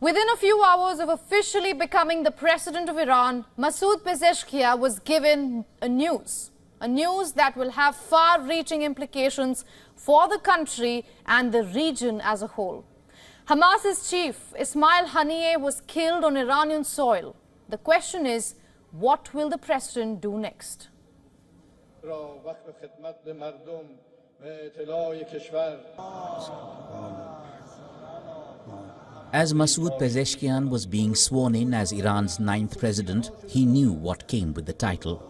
Within a few hours of officially becoming the president of Iran, Masoud Pezeshkian was given a news that will have far-reaching implications for the country and the region as a whole. Hamas's chief, Ismail Haniyeh, was killed on Iranian soil. The question is, what will the president do next? As Masoud Pezeshkian was being sworn in as Iran's 9th president, he knew what came with the title.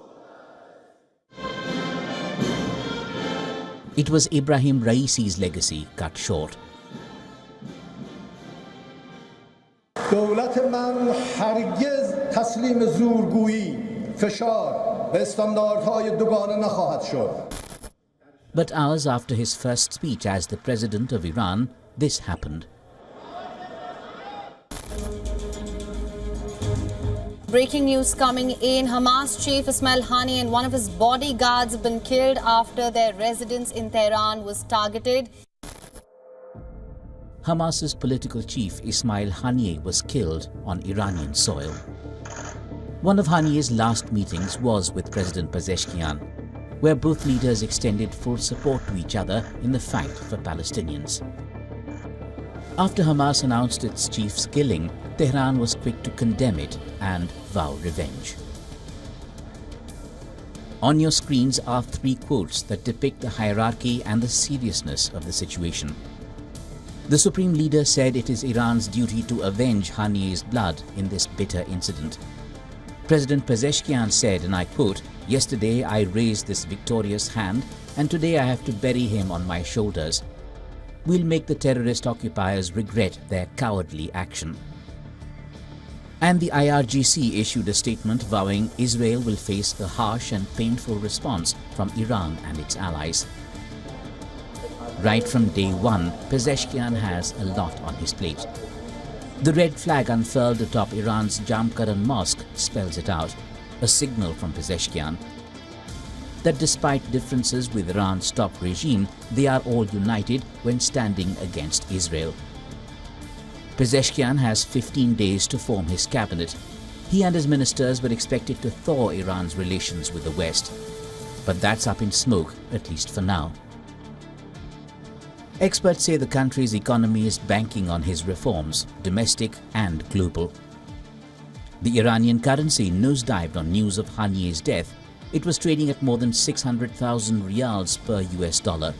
It was Ibrahim Raisi's legacy cut short. دولت من هرگز تسلیم زورگویی، فشار و استانداردهای دوگانه نخواهد شد. But hours after his first speech as the president of Iran, this happened. Breaking news coming in. Hamas chief Ismail Haniyeh and one of his bodyguards have been killed after their residence in Tehran was targeted. Hamas's political chief Ismail Haniyeh was killed on Iranian soil. One of Haniyeh's last meetings was with President Pezeshkian, where both leaders extended full support to each other in the fight for Palestinians. After Hamas announced its chief's killing, Tehran was quick to condemn it and vow revenge. On your screens are 3 quotes that depict the hierarchy and the seriousness of the situation. The supreme leader said it is Iran's duty to avenge Haniyeh's blood in this bitter incident. President Pezeshkian said, and I quote, "Yesterday I raised this victorious hand and today I have to bury him on my shoulders. We'll make the terrorist occupiers regret their cowardly action." And the IRGC issued a statement vowing Israel will face a harsh and painful response from Iran and its allies. Right from day one, Pezeshkian has a lot on his plate. The red flag unfurled atop Iran's Jamkaran Mosque spells it out, a signal from Pezeshkian that despite differences with Iran's top regime, they are all united when standing against Israel. Pezeshkian has 15 days to form his cabinet. He and his ministers were expected to thaw Iran's relations with the West. But that's up in smoke, at least for now. Experts say the country's economy is banking on his reforms, domestic and global. The Iranian currency nosedived on news of Haniyeh's death. It was trading at more than 600,000 riyals per US dollar.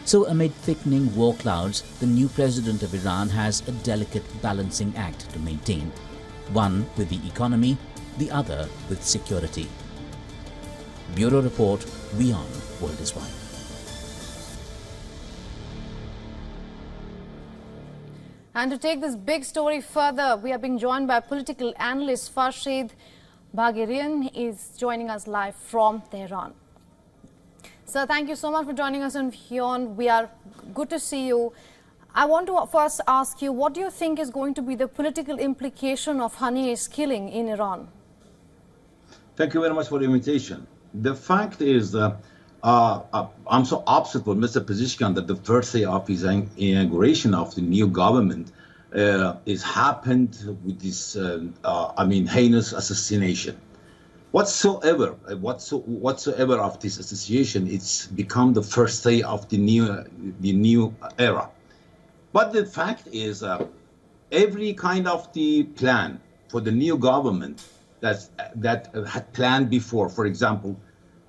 So amid thickening war clouds, the new president of Iran has a delicate balancing act to maintain. One with the economy, the other with security. Bureau Report, WION Worldwide. And to take this big story further, we are being joined by political analyst Farshid Bagherian is joining us live from Tehran. Sir, thank you so much for joining us on WION. We are good to see you. I want to first ask you, what do you think is going to be the political implication of Haniyeh's killing in Iran? Thank you very much for the invitation. The fact is that I'm so upset with Mr. Pezeshkian that the first day of his inauguration of the new government is happened with this, heinous assassination. Whatsoever of this association, it's become the first day of the new era. But the fact is, every kind of the plan for the new government that had planned before, for example,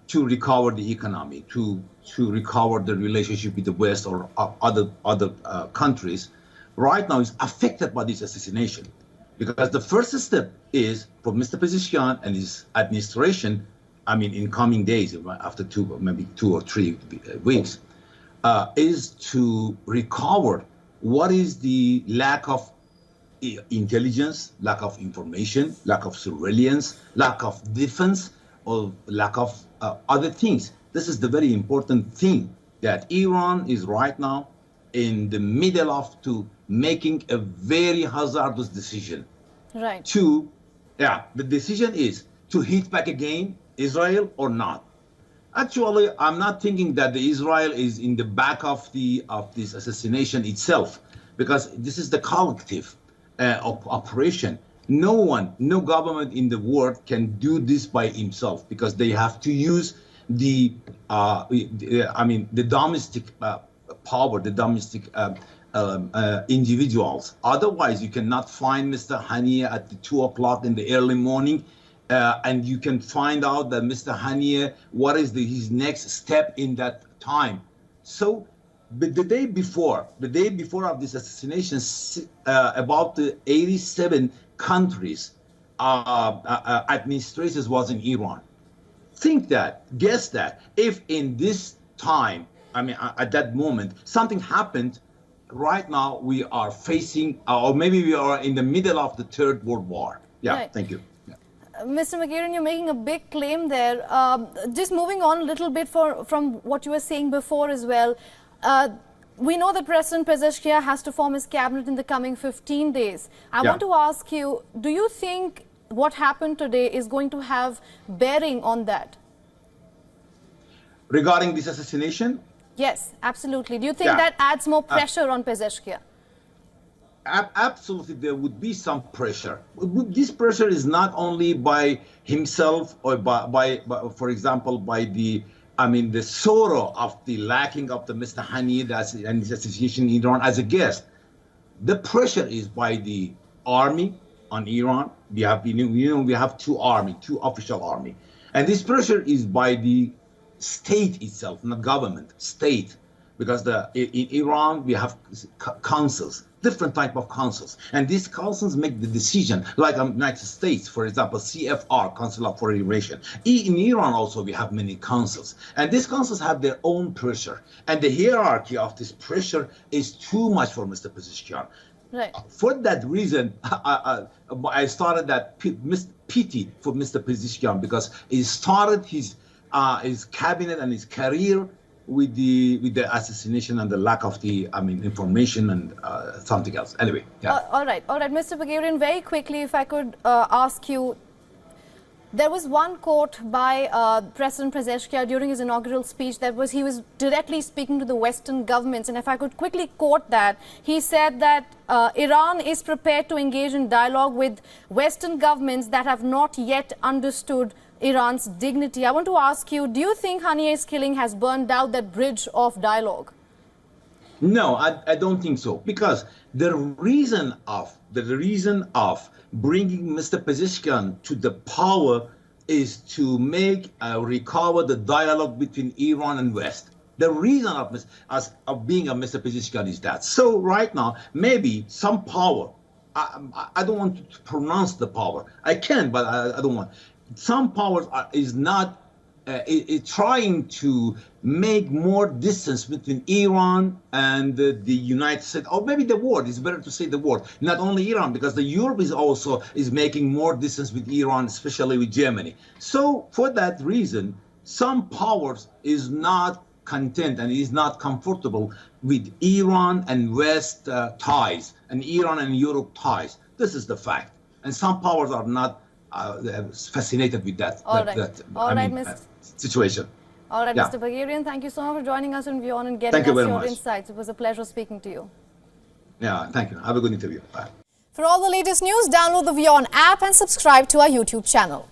to recover the economy, to recover the relationship with the West or other countries, right now is affected by this assassination. Because the first step is for Mr. Pezeshkian and his administration, in coming days, after maybe 2 or 3 weeks, is to recover what is the lack of intelligence, lack of information, lack of surveillance, lack of defense, or lack of other things. This is the very important thing that Iran is right now in the middle of making a very hazardous decision. Right. The decision is to hit back again Israel or not. Actually, I'm not thinking that the Israel is in the back of this assassination itself, because this is the collective operation. No government in the world can do this by himself, because they have to use the domestic power, the domestic individuals. Otherwise, you cannot find Mr. Haniyeh at the 2 o'clock in the early morning, and you can find out that Mr. Haniyeh, what is his next step in that time. So, but the day before of this assassination, about the 87 countries administrators was in Iran. Guess that if in this time, at that moment, something happened, right now we are facing, or maybe we are in the middle of the Third World War. Yeah, right. Thank you. Yeah. Mr. Megherian, you're making a big claim there. Just moving on a little bit from what you were saying before as well. We know that President Pezeshkian has to form his cabinet in the coming 15 days. I want to ask you, do you think what happened today is going to have bearing on that? Regarding this assassination? Yes, absolutely. Do you think that adds more pressure on Pezeshkian? Absolutely, there would be some pressure. This pressure is not only by himself or by for example, by the sorrow of the lacking of the Mr. Haniyeh and his association in Iran as a guest. The pressure is by the army on Iran. We have, we have two official army. And this pressure is by the state itself, not government, state. Because in Iran, we have councils, different type of councils. And these councils make the decision, like United States, for example, CFR, Council of Foreign Relations. In Iran also, we have many councils. And these councils have their own pressure. And the hierarchy of this pressure is too much for Mr. Pezeshkian. Right. For that reason, I started that pity for Mr. Pezeshkian, because he started his cabinet and his career with the assassination and the lack of the information and something else. Anyway, yeah. All right, Mr. Megherian, very quickly, if I could ask you, there was one quote by President Pezeshkian during his inaugural speech he was directly speaking to the Western governments, and if I could quickly quote that, he said that Iran is prepared to engage in dialogue with Western governments that have not yet understood Iran's dignity. I want to ask you, do you think Haniyeh's killing has burned out that bridge of dialogue? No, I don't think so, because the reason of bringing Mr. Pezeshkian to the power is to recover the dialogue between Iran and West. The reason of being a Mr. Pezeshkian is that. So right now, maybe some power, I don't want to pronounce the power. I can, but I don't want. Some powers is not trying to make more distance between Iran and the United States, or maybe the world. It's better to say the world, not only Iran, because the Europe is making more distance with Iran, especially with Germany. So for that reason, some powers is not content and is not comfortable with Iran and West ties and Iran and Europe ties. This is the fact, and some powers are not fascinated with that, situation. All right, Mr. Megherian, thank you so much for joining us on WION and getting us your insights. It was a pleasure speaking to you. Yeah, thank you. Have a good interview. Bye. For all the latest news, download the WION app and subscribe to our YouTube channel.